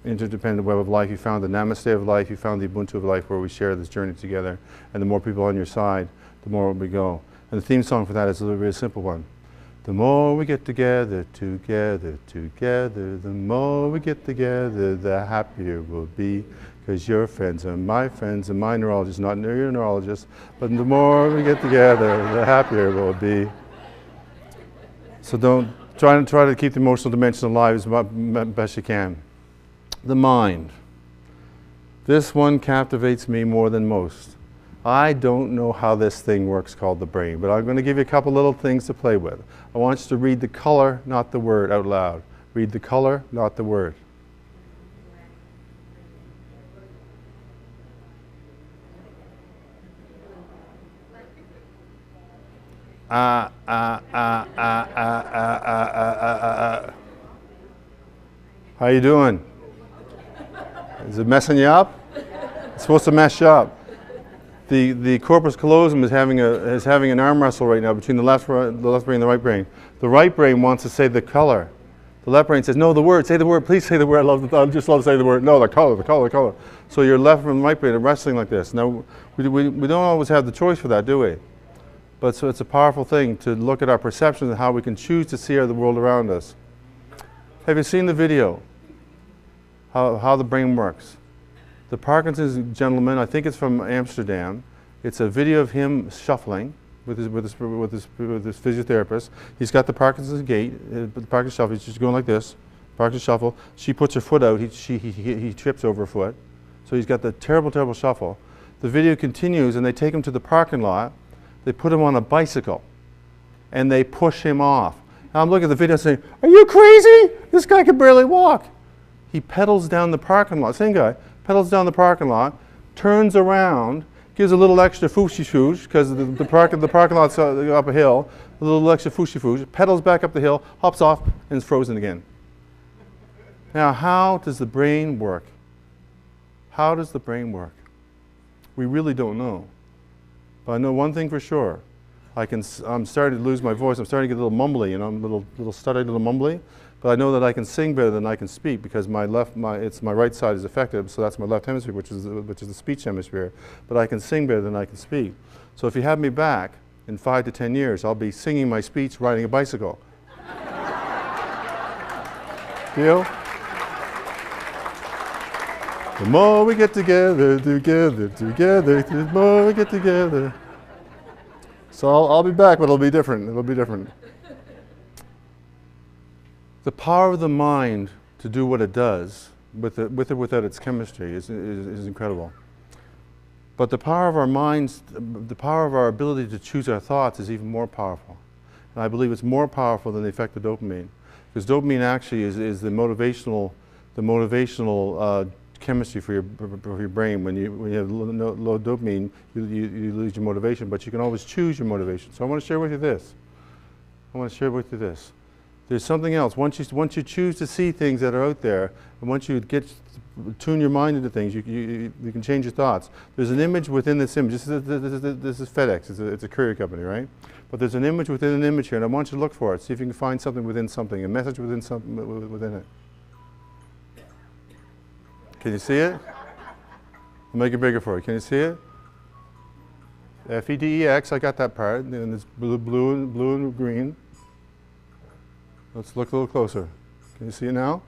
interdependent web of life. You found the namaste of life. You found the Ubuntu of life, where we share this journey together. And the more people on your side, the more we go. And the theme song for that is a very simple one. The more we get together, the more we get together, the happier we'll be. Because your friends are my friends and my neurologist, not your neurologist. But the more we get together, the happier we'll be. So try to keep the emotional dimension alive as best you can. The mind. This one captivates me more than most. I don't know how this thing works called the brain, but I'm going to give you a couple little things to play with. I want you to read the color, not the word, out loud. Read the color, not the word. How you doing? Is it messing you up? It's supposed to mess you up. The corpus callosum is having an arm wrestle right now between the left brain and the right brain. The right brain wants to say the color. The left brain says, "No, the word. Say the word. Please say the word. I just love to say the word. No, the color, the color, the color." So your left and right brain are wrestling like this. Now, we don't always have the choice for that, do we? But so it's a powerful thing to look at our perceptions and how we can choose to see the world around us. Have you seen the video? How the brain works? The Parkinson's gentleman, I think it's from Amsterdam. It's a video of him shuffling with his physiotherapist. He's got the Parkinson's gait, the Parkinson's shuffle. He's just going like this. Parkinson's shuffle. She puts her foot out. He trips over her foot. So he's got the terrible, terrible shuffle. The video continues, and they take him to the parking lot. They put him on a bicycle, and they push him off. Now I'm looking at the video saying, "Are you crazy? This guy can barely walk." He pedals down the parking lot. Same guy pedals down the parking lot, turns around, gives a little extra fooshy-foosh because the parking lot's up a hill. A little extra fooshy-foosh, pedals back up the hill, hops off, and is frozen again. Now, how does the brain work? How does the brain work? We really don't know. But I know one thing for sure. I'm starting to lose my voice. I'm starting to get a little mumbly, I'm a little stuttery, a little mumbly. But I know that I can sing better than I can speak because my right side is affected, so that's my left hemisphere, which is the speech hemisphere. But I can sing better than I can speak. So if you have me back in 5 to 10 years, I'll be singing my speech riding a bicycle. Deal? The more we get together, the more we get together. So I'll be back, but it'll be different. It'll be different. The power of the mind to do what it does, with or without its chemistry, is incredible. But the power of our minds, the power of our ability to choose our thoughts is even more powerful. And I believe it's more powerful than the effect of dopamine. Because dopamine actually is the motivational chemistry for your brain. When you have low dopamine, you lose your motivation, but you can always choose your motivation. So I want to share with you this. There's something else. Once you choose to see things that are out there, and once you tune your mind into things, you can change your thoughts. There's an image within this image. This is FedEx. It's a courier company, right? But there's an image within an image here, and I want you to look for it. See if you can find something within something, a message within something within it. Can you see it? I'll make it bigger for you. Can you see it? FEDEX. I got that part. And it's blue and green. Let's look a little closer. Can you see it now?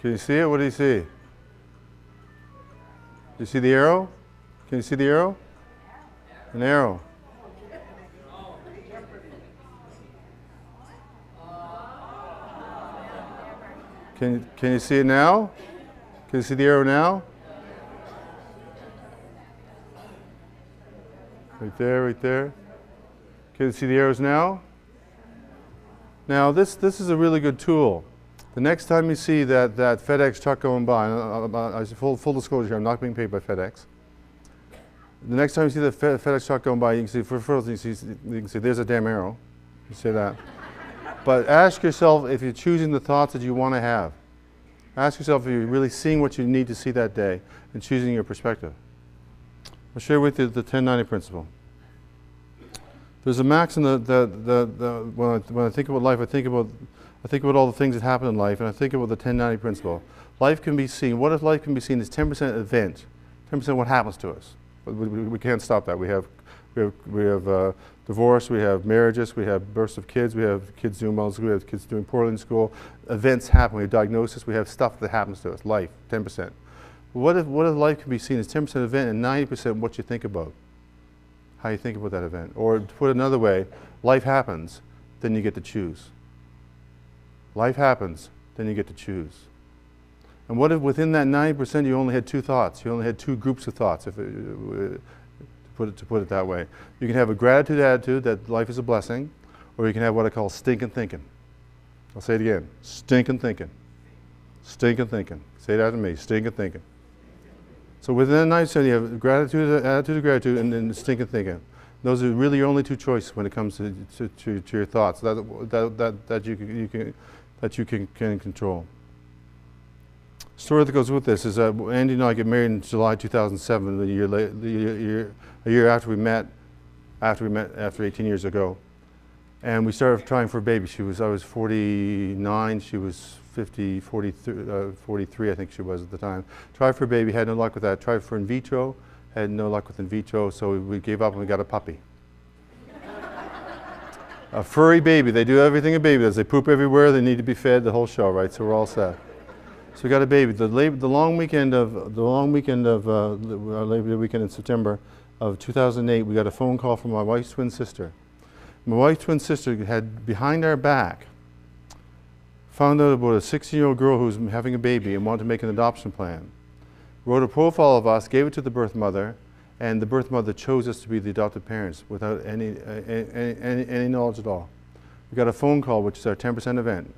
Can you see it? What do you see? Do you see the arrow? Can you see the arrow? An arrow. Can you see it now? Can you see the arrow now? Right there, right there. Can you see the arrows now? Now this is a really good tool. The next time you see that FedEx truck going by, full disclosure here, I'm not being paid by FedEx. The next time you see the FedEx truck going by, you can see, first you can see there's a damn arrow. You see that. But ask yourself if you're choosing the thoughts that you want to have. Ask yourself if you're really seeing what you need to see that day and choosing your perspective. I'll share with you the 1090 principle. There's a maxim that when I think about life, I think about all the things that happen in life, and I think about the 1090 principle. Life can be seen. What if life can be seen as 10% event, 10% what happens to us? But we can't stop that. We have divorce, we have marriages, we have births of kids, we have kids doing well in school, we have kids doing poorly in school. Events happen. We have diagnosis. We have stuff that happens to us. Life, 10%. What if life can be seen as 10% event and 90% what you think about? How you think about that event. Or to put it another way, life happens, then you get to choose. Life happens, then you get to choose. And what if within that 90% you only had two thoughts? You only had two groups of thoughts, to put it that way. You can have a gratitude attitude that life is a blessing, or you can have what I call stinking thinking. I'll say it again, stinking thinking. Stinking thinking. Say that to me, stinking thinking. So within that 90% you have gratitude, attitude of gratitude, and then stinking thinking. Those are really your only two choices when it comes to your thoughts that you can control. The story that goes with this is that Andy and I get married in July 2007, a year after we met after 18 years ago. And we started trying for a baby. I was 49, she was 43 I think she was at the time. Tried for a baby, had no luck with that. Tried for in vitro, had no luck with in vitro, so we gave up and we got a puppy. A furry baby. They do everything a baby does. They poop everywhere, they need to be fed, the whole show, right? So we're all set. So we got a baby. The long weekend of Labor Day weekend in September of 2008, we got a phone call from my wife's twin sister. My wife's twin sister had, behind our back, found out about a 16-year-old girl who was having a baby and wanted to make an adoption plan. Wrote a profile of us, gave it to the birth mother, and the birth mother chose us to be the adopted parents without any knowledge at all. We got a phone call, which is our 10% event.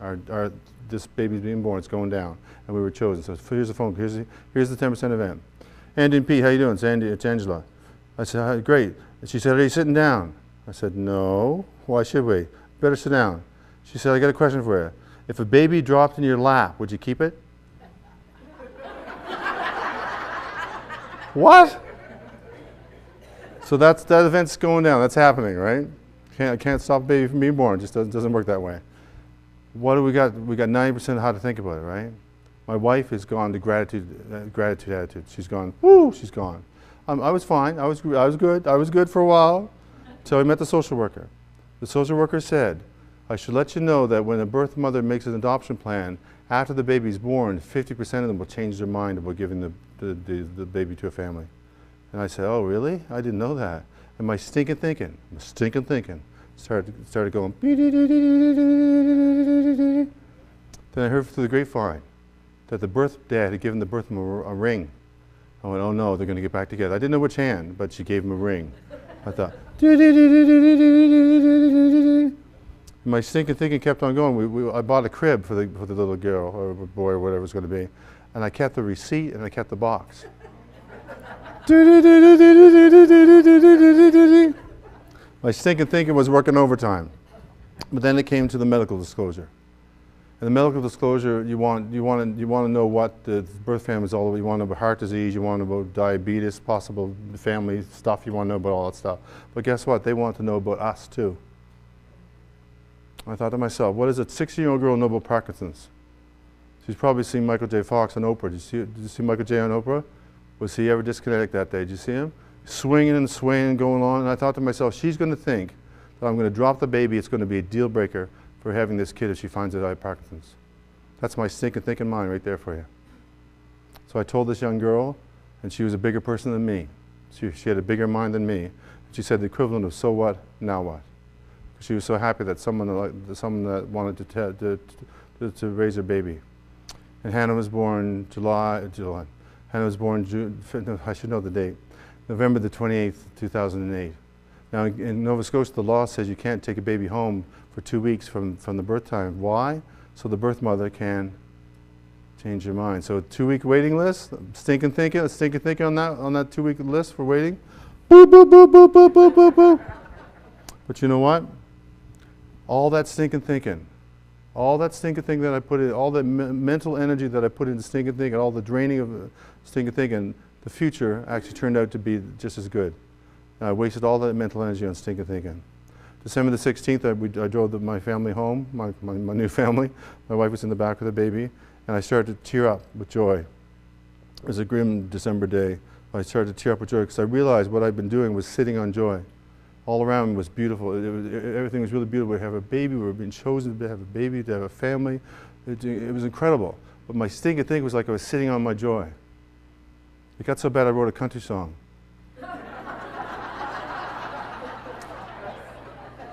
This baby's being born, it's going down, and we were chosen. So here's the phone, here's the 10% event. Andy and Pete, how you doing? It's Andy, it's Angela. I said, hi, great. And she said, are you sitting down? I said, no. Why should we? Better sit down. She said, I got a question for you. If a baby dropped in your lap, would you keep it? What? So that event's going down. That's happening, right? I can't stop a baby from being born. It just doesn't work that way. What do we got? We got 90% of how to think about it, right? My wife has gone to gratitude attitude. She's gone, woo, she's gone. I was fine. I was good. I was good for a while until I met the social worker. The social worker said, I should let you know that when a birth mother makes an adoption plan, after the baby's born, 50% of them will change their mind about giving the baby to a family. And I said, oh, really? I didn't know that. And my stinking thinking started going. Then I heard through the grapevine that the birth dad had given the birth mother a ring. I went, oh no, they're going to get back together. I didn't know which hand, but she gave him a ring. I thought, my stinking thinking kept on going. I bought a crib for the little girl or boy or whatever it was going to be, and I kept the receipt and I kept the box. My stinking thinking was working overtime, but then it came to the medical disclosure. And the medical disclosure, you want to know what the birth family is all about. You want to know about heart disease. You want to know about diabetes, possible family stuff. You want to know about all that stuff. But guess what? They want to know about us too. I thought to myself, what does a 16-year-old girl know about Parkinson's? She's probably seen Michael J. Fox on Oprah. Did you see Michael J. on Oprah? Was he ever disconnected that day? Did you see him? Swinging and swaying, going on. And I thought to myself, she's going to think that I'm going to drop the baby. It's going to be a deal breaker for having this kid if she finds out I have Parkinson's. That's my stinking thinking mind right there for you. So I told this young girl, and she was a bigger person than me. She had a bigger mind than me. She said the equivalent of, so what, now what? She was so happy that someone that wanted to raise her baby. And Hannah was born July. Hannah was born June, I should know the date, November the 28th, 2008. Now in Nova Scotia, the law says you can't take a baby home for 2 weeks from the birth time. Why? So the birth mother can change your mind. So 2-week waiting list, stinking thinking on that 2-week list for waiting. Boop, boop, boop, boop, boop, boop, boop, boop. But you know what? All that stinking thinking, that I put in, all the mental energy that I put into stinking thinking, all the draining of stinking thinking, the future actually turned out to be just as good. And I wasted all that mental energy on stinking thinking. December the 16th, I drove my family home, my new family. My wife was in the back with the baby, and I started to tear up with joy. It was a grim December day. I started to tear up with joy because I realized what I'd been doing was sitting on joy. All around me was beautiful. Everything was really beautiful. We have a baby. We were being chosen to have a baby, to have a family. It was incredible. But my stinking thing was like I was sitting on my joy. It got so bad I wrote a country song.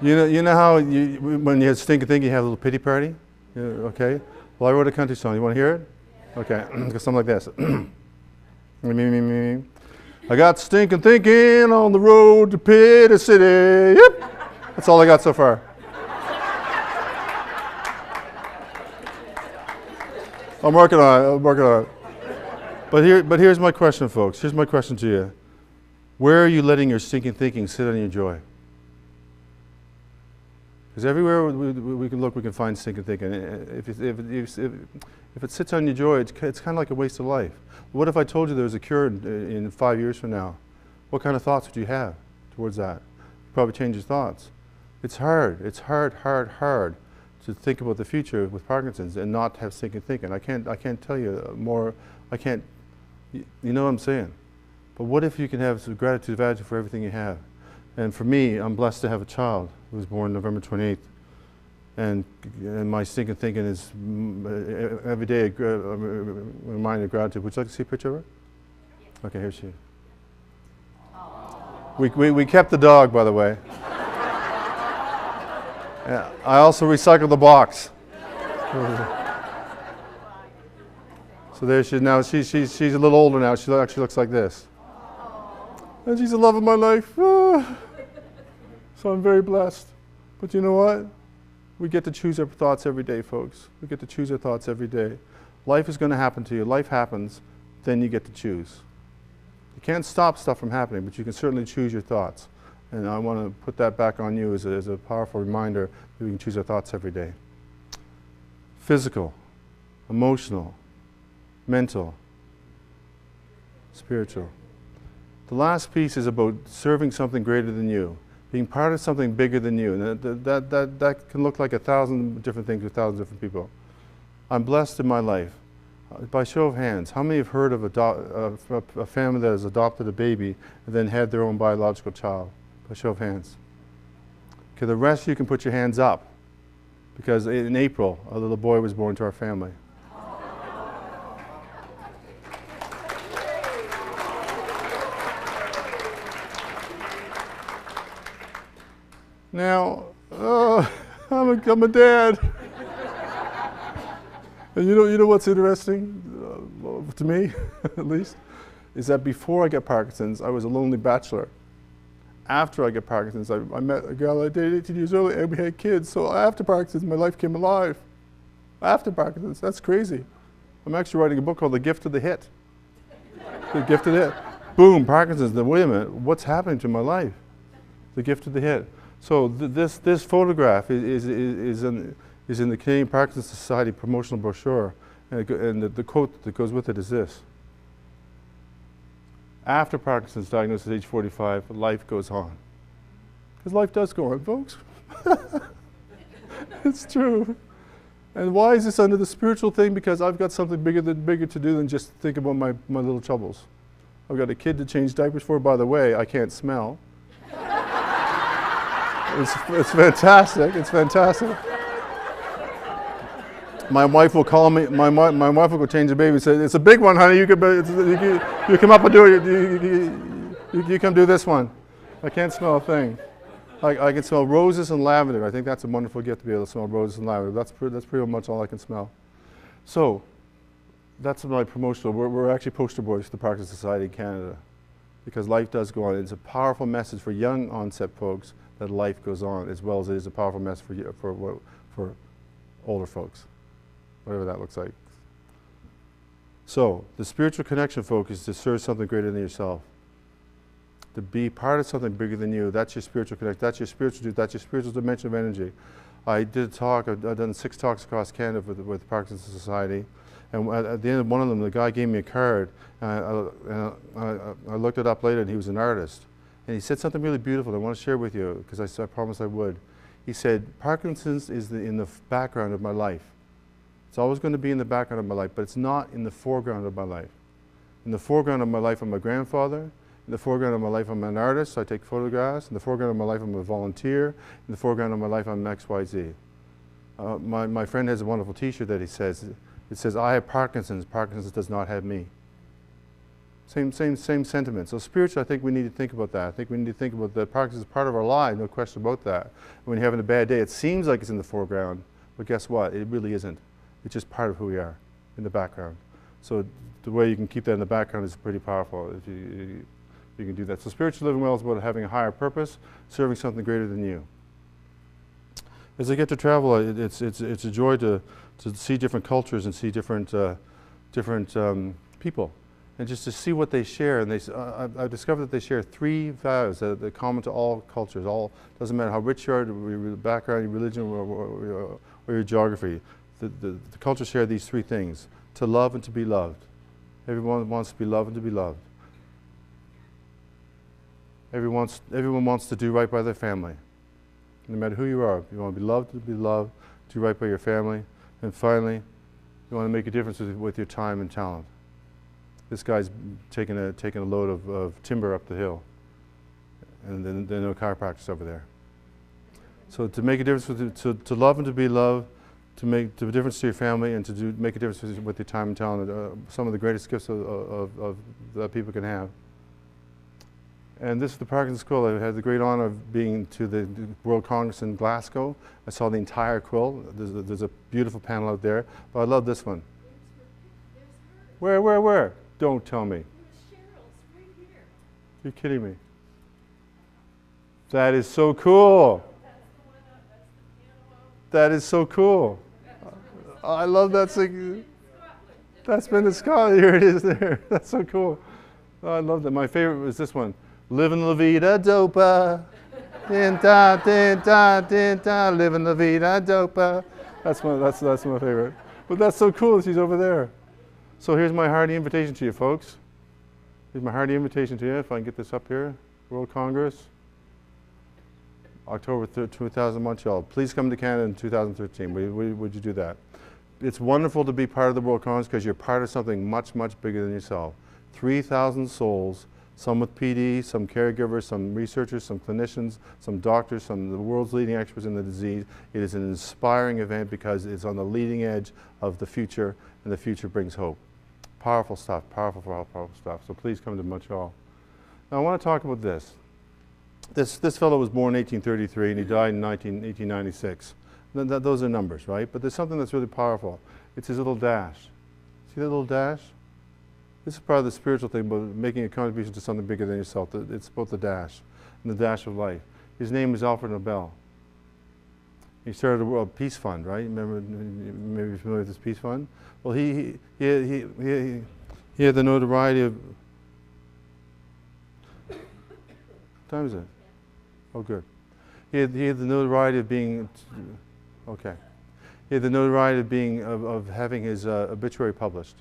You know how when you have stinking thing, you have a little pity party? Okay? Well, I wrote a country song. You want to hear it? Okay. It goes something like this. Me. I got stinking thinking on the road to Pity City. Yep. That's all I got so far. I'm working on it. But here's my question, folks. Here's my question to you. Where are you letting your stinking thinking sit on your joy? Because everywhere we can look, we can find stinking thinking. If it sits on your joy, it's kind of like a waste of life. What if I told you there was a cure in 5 years from now? What kind of thoughts would you have towards that? You'd probably change your thoughts. It's hard. It's hard to think about the future with Parkinson's and not have stinking thinking. I can't tell you more. You know what I'm saying? But what if you can have some gratitude for everything you have? And for me, I'm blessed to have a child who was born November 28th. And my stinking thinking is every day a reminder of gratitude. Would you like to see a picture of her? Yeah. Okay, here she is. We kept the dog, by the way. I also recycled the box. So there she is now. She's a little older now. She actually looks like this. And she's the love of my life. So I'm very blessed. But you know what? We get to choose our thoughts every day, folks. We get to choose our thoughts every day. Life is going to happen to you. Life happens, then you get to choose. You can't stop stuff from happening, but you can certainly choose your thoughts. And I want to put that back on you as a powerful reminder that we can choose our thoughts every day. Physical, emotional, mental, spiritual. The last piece is about serving something greater than you, being part of something bigger than you. And that can look like 1,000 different things to 1,000 different people. I'm blessed in my life. By show of hands, how many have heard of a family that has adopted a baby and then had their own biological child? By show of hands. Okay, the rest of you can put your hands up, because in April, a little boy was born to our family. Now, I'm a dad. And you know what's interesting, to me, at least, is that before I got Parkinson's, I was a lonely bachelor. After I got Parkinson's, I met a girl I dated 18 years earlier, and we had kids. So after Parkinson's, my life came alive. After Parkinson's, that's crazy. I'm actually writing a book called The Gift of the Hit. The Gift of the Hit. Boom, Parkinson's. Then wait a minute, what's happening to my life? The Gift of the Hit. So this photograph is in the Canadian Parkinson's Society promotional brochure, and the quote that goes with it is this: after Parkinson's diagnosis at age 45, life goes on. Because life does go on, folks. It's true. And why is this under the spiritual thing? Because I've got something bigger to do than just think about my little troubles. I've got a kid to change diapers for. By the way, I can't smell. It's fantastic. It's fantastic. My wife will call me. My wife will go change the baby and say, "It's a big one, honey. You come up and do it. You come do this one." I can't smell a thing. I can smell roses and lavender. I think that's a wonderful gift, to be able to smell roses and lavender. That's pretty much all I can smell. So that's my promotional. We're actually poster boys for the Parkinson's Society in Canada, because life does go on. It's a powerful message for young onset folks that life goes on, as well as it is a powerful message for older folks, whatever that looks like. So the spiritual connection focus is to serve something greater than yourself, to be part of something bigger than you. That's your spiritual connection. That's your spiritual duty. That's your spiritual dimension of energy. I did a talk. I've done 6 talks across Canada with the Parkinson's Society, and at the end of one of them, the guy gave me a card. I looked it up later, and he was an artist. And he said something really beautiful that I want to share with you, because I promised I would. He said, Parkinson's is in the background of my life. It's always going to be in the background of my life, but it's not in the foreground of my life. In the foreground of my life, I'm a grandfather. In the foreground of my life, I'm an artist, so I take photographs. In the foreground of my life, I'm a volunteer. In the foreground of my life, I'm XYZ. My friend has a wonderful T-shirt that he says, it says, I have Parkinson's. Parkinson's does not have me. Same sentiment. So spiritually, I think we need to think about that. I think we need to think about that Parkinson's is part of our life, no question about that. When you're having a bad day, it seems like it's in the foreground, but guess what? It really isn't. It's just part of who we are, in the background. So the way you can keep that in the background is pretty powerful if you can do that. So spiritual living well is about having a higher purpose, serving something greater than you. As I get to travel, it's a joy to see different cultures and see different people, and just to see what they share. And I've discovered that they share 3 values that are common to all cultures. Doesn't matter how rich you are, your background, your religion, or your geography. The cultures share these 3 things: to love and to be loved. Everyone wants to be loved and to be loved. Everyone wants to do right by their family. No matter who you are, you want to be loved, do right by your family, and finally, you want to make a difference with your time and talent. This guy's taking a load of timber up the hill, and then there are no chiropractors over there. So to make a difference, to love and to be loved, to make a difference to your family, and to make a difference with your time and talent, some of the greatest gifts that people can have. And this is the Parkinson quill. I had the great honor of being to the World Congress in Glasgow. I saw the entire quill. There's a beautiful panel out there, but I love this one. Where? Don't tell me. You're kidding me. That is so cool. That is so cool. I love that thing. That's been in Scotland. Here it is there. That's so cool. Oh, I love that. My favorite was this one. Living la vida dopa. Din da, living la vida dopa. That's my favorite. But that's so cool that she's over there. So here's my hearty invitation to you folks. Here's my hearty invitation to you, if I can get this up here. World Congress, October 3rd, 2000, Montreal. Please come to Canada in 2013. Would you do that? It's wonderful to be part of the World Congress because you're part of something much, much bigger than yourself. 3,000 souls, some with PD, some caregivers, some researchers, some clinicians, some doctors, some of the world's leading experts in the disease. It is an inspiring event because it's on the leading edge of the future, and the future brings hope. Powerful stuff, powerful, powerful stuff. So please come to Montreal. Now I want to talk about this. This fellow was born in 1833 and he died in 1896. Those are numbers, right? But there's something that's really powerful. It's his little dash. See that little dash? This is part of the spiritual thing about making a contribution to something bigger than yourself. It's about the dash, and the dash of life. His name is Alfred Nobel. He started a World Peace Fund, right? Remember, maybe you're familiar with this Peace Fund? Well, he had the notoriety of... What time is it? Oh, good. He had the notoriety of being... Okay. He had the notoriety of having his obituary published.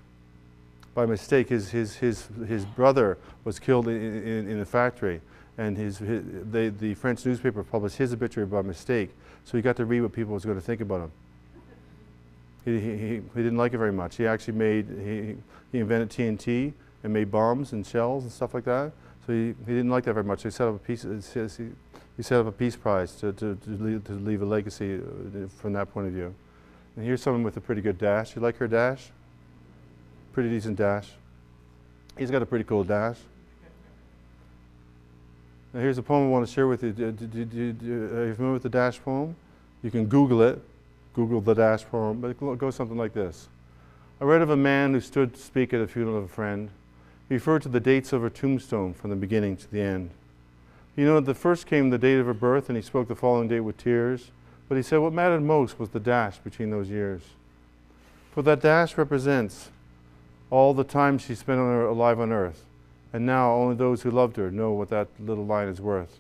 By mistake, his brother was killed in a factory, and the French newspaper published his obituary by mistake, so he got to read what people was going to think about him. He didn't like it very much. He actually he invented TNT and made bombs and shells and stuff like that, so he didn't like that very much. So he set up a peace prize to leave a legacy from that point of view. And here's someone with a pretty good dash. You like her dash? Pretty decent dash. He's got a pretty cool dash. Now here's a poem I want to share with you. Are you familiar with the dash poem? You can Google it. Google the dash poem. But it goes something like this. I read of a man who stood to speak at a funeral of a friend. He referred to the dates of her tombstone from the beginning to the end. He noted that first came the date of her birth, and he spoke the following date with tears. But he said what mattered most was the dash between those years. For that dash represents all the time she spent alive on earth, and now only those who loved her know what that little line is worth.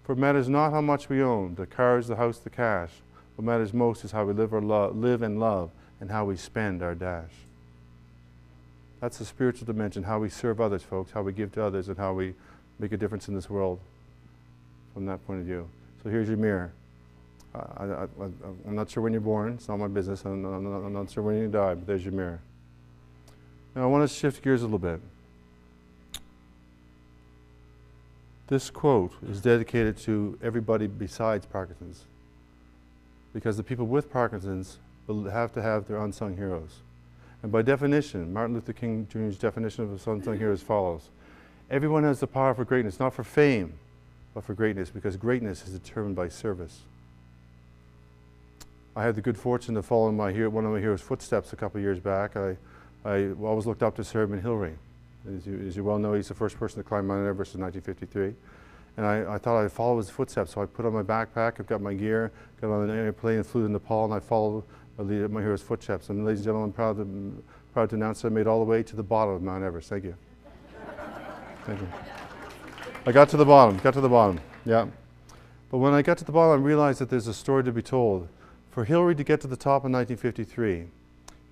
For it matters not how much we own, the cars, the house, the cash. What matters most is how we live and love, and how we spend our dash. That's the spiritual dimension, how we serve others, folks, how we give to others, and how we make a difference in this world from that point of view. So here's your mirror. I'm not sure when you're born. It's not my business. I'm not sure when you die, but there's your mirror. Now I want to shift gears a little bit. This quote is dedicated to everybody besides Parkinson's, because the people with Parkinson's will have to have their unsung heroes. And by definition, Martin Luther King Jr.'s definition of a unsung hero is as follows. Everyone has the power for greatness, not for fame, but for greatness, because greatness is determined by service. I had the good fortune to follow in one of my hero's footsteps a couple of years back. I always looked up to Sir Edmund Hillary. As you well know, he's the first person to climb Mount Everest in 1953. And I thought I'd follow his footsteps, so I put on my backpack, I've got my gear, got on an airplane and flew to Nepal, and I followed my hero's footsteps. And ladies and gentlemen, I'm proud to announce that I made all the way to the bottom of Mount Everest. Thank you. Thank you. I got to the bottom, yeah. But when I got to the bottom, I realized that there's a story to be told. For Hillary to get to the top in 1953,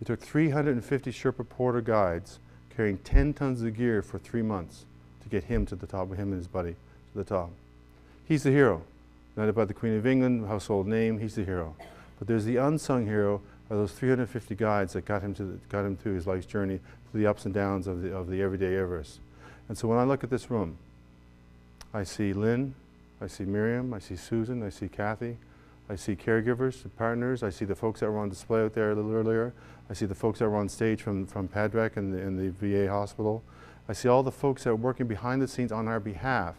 it took 350 Sherpa Porter guides carrying 10 tons of gear for 3 months to get him to the top, him and his buddy to the top. He's the hero. Knighted by the Queen of England, household name, he's the hero. But there's the unsung hero of those 350 guides that got him through his life's journey, through the ups and downs of the everyday Everest. And so when I look at this room, I see Lynn, I see Miriam, I see Susan, I see Kathy, I see caregivers, partners, I see the folks that were on display out there a little earlier, I see the folks that were on stage from Padraig and the VA hospital. I see all the folks that are working behind the scenes on our behalf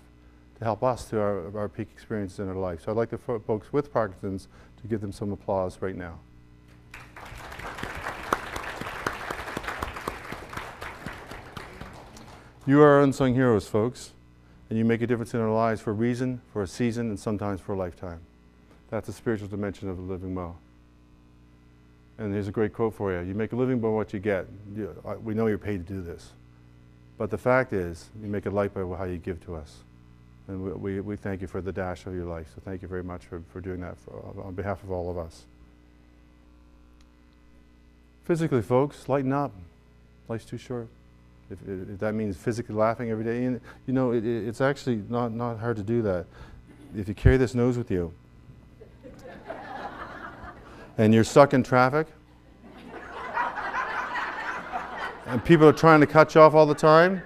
to help us through our peak experiences in our life. So I'd like the folks with Parkinson's to give them some applause right now. You are unsung heroes, folks, and you make a difference in our lives for a reason, for a season, and sometimes for a lifetime. That's the spiritual dimension of living well. And here's a great quote for you. You make a living by what you get. We know you're paid to do this. But the fact is, you make a life by how you give to us. And we thank you for the dash of your life. So thank you very much for doing that on behalf of all of us. Physically, folks, lighten up. Life's too short. If that means physically laughing every day, you know, it's actually not hard to do that. If you carry this nose with you, and you're stuck in traffic, and people are trying to cut you off all the time,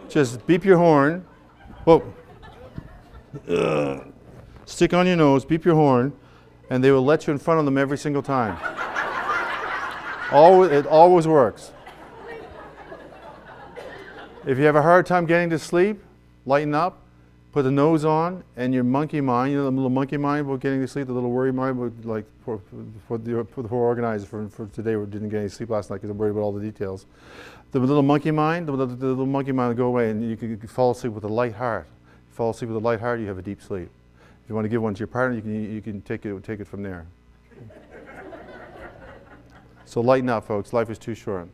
just beep your horn. Whoa. Stick on your nose, beep your horn, and they will let you in front of them every single time. It always works. If you have a hard time getting to sleep, lighten up, put the nose on, and your monkey mind, you know, the little monkey mind about getting to sleep, the little worry mind, about, like for the poor organizer for today, we didn't get any sleep last night because I'm worried about all the details. The little monkey mind, the little monkey mind will go away, and you can fall asleep with a light heart. You fall asleep with a light heart, you have a deep sleep. If you want to give one to your partner, you can take it from there. So lighten up, folks. Life is too short.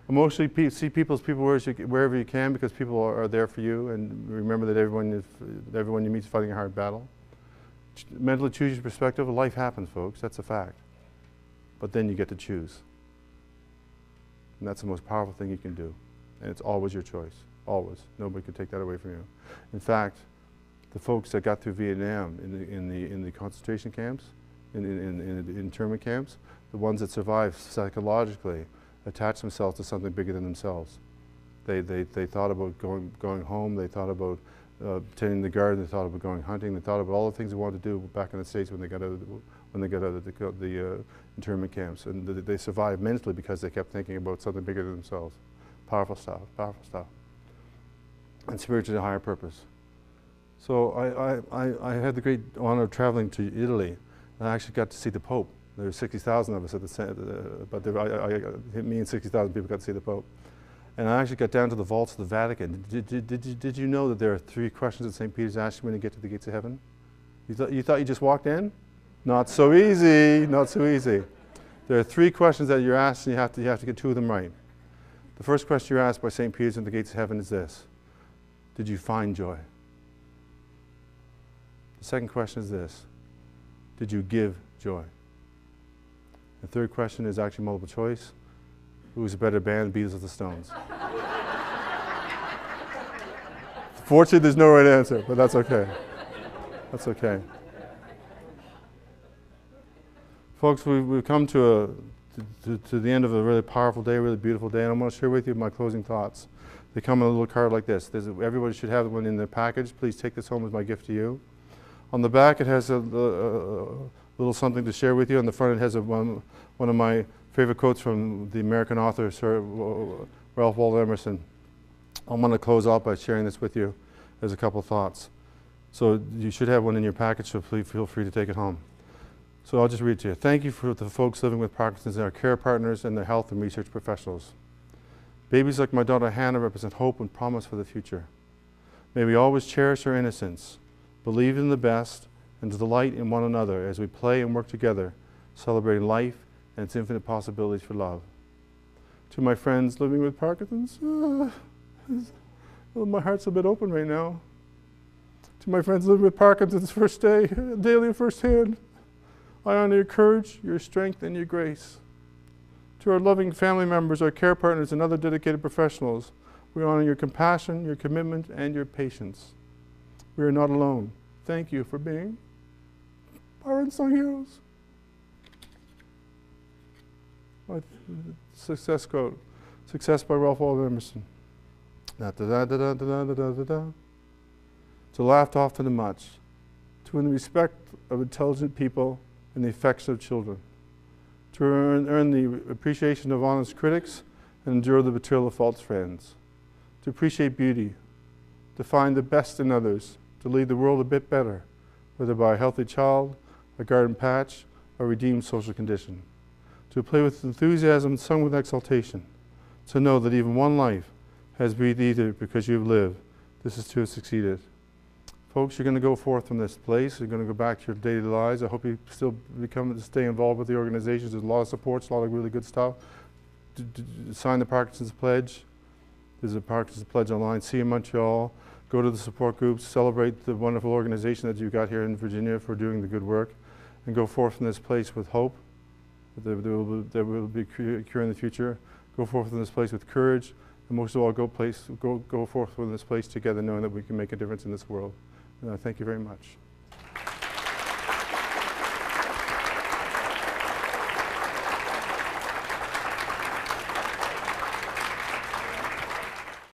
Emotionally, see people wherever you can, because people are there for you, and remember that everyone you meet is fighting a hard battle. Mentally choose your perspective. Life happens, folks. That's a fact. But then you get to choose. And that's the most powerful thing you can do. And it's always your choice. Always. Nobody can take that away from you. In fact, the folks that got through Vietnam in the concentration camps, in the internment camps, the ones that survived psychologically, attach themselves to something bigger than themselves. They thought about going home. They thought about tending the garden. They thought about going hunting. They thought about all the things they wanted to do back in the States when they got out of the internment camps. And they survived mentally because they kept thinking about something bigger than themselves. Powerful stuff. Powerful stuff. And spiritually, a higher purpose. So I had the great honor of traveling to Italy, and I actually got to see the Pope. There were 60,000 of us at the but me and 60,000 people got to see the Pope. And I actually got down to the vaults of the Vatican. Did you know that there are 3 questions that St. Peter's asks you when you get to the gates of heaven? You thought you just walked in? Not so easy, not so easy. There are 3 questions that you're asked, and you have to get 2 of them right. The first question you're asked by St. Peter's at the gates of heaven is this: did you find joy? The second question is this: did you give joy? The third question is actually multiple choice. Who's a better band, Beatles or the Stones? Fortunately, there's no right answer, but that's okay. That's okay. Folks, we've come to the end of a really powerful day, a really beautiful day, and I'm going to share with you my closing thoughts. They come in a little card like this. Everybody should have one in their package. Please take this home as my gift to you. On the back, it has a little something to share with you. On the front, it has one of my favorite quotes from the American author, Sir Ralph Waldo Emerson. I'm going to close out by sharing this with you as a couple thoughts. So you should have one in your package, so please feel free to take it home. So I'll just read it to you. Thank you for the folks living with Parkinson's and our care partners and their health and research professionals. Babies like my daughter Hannah represent hope and promise for the future. May we always cherish our innocence, believe in the best, and delight in one another as we play and work together, celebrating life and its infinite possibilities for love. To my friends living with Parkinson's, my heart's a bit open right now. To my friends living with Parkinson's first day, daily firsthand, I honor your courage, your strength, and your grace. To our loving family members, our care partners, and other dedicated professionals, we honor your compassion, your commitment, and your patience. We are not alone. Thank you for being our unsung heroes. My success quote. Success by Ralph Waldo Emerson. Da da da da da da da da da. To laugh often and much, to win the respect of intelligent people and the affection of children, to earn the appreciation of honest critics and endure the betrayal of false friends, to appreciate beauty, to find the best in others, to leave the world a bit better, whether by a healthy child, a garden patch, or redeemed social condition, to play with enthusiasm, sung with exaltation, to know that even one life has breathed either because you have lived. This is to have succeeded. Folks, you're going to go forth from this place. You're going to go back to your daily lives. I hope you still stay involved with the organizations. There's a lot of supports, a lot of really good stuff. Sign the Parkinson's Pledge. There's a Parkinson's Pledge online. See you in Montreal. Go to the support groups. Celebrate the wonderful organization that you got here in Virginia for doing the good work. And go forth from this place with hope. There will be a cure in the future. Go forth from this place with courage And most of all, go forth from this place together knowing that we can make a difference in this world. Thank you very much.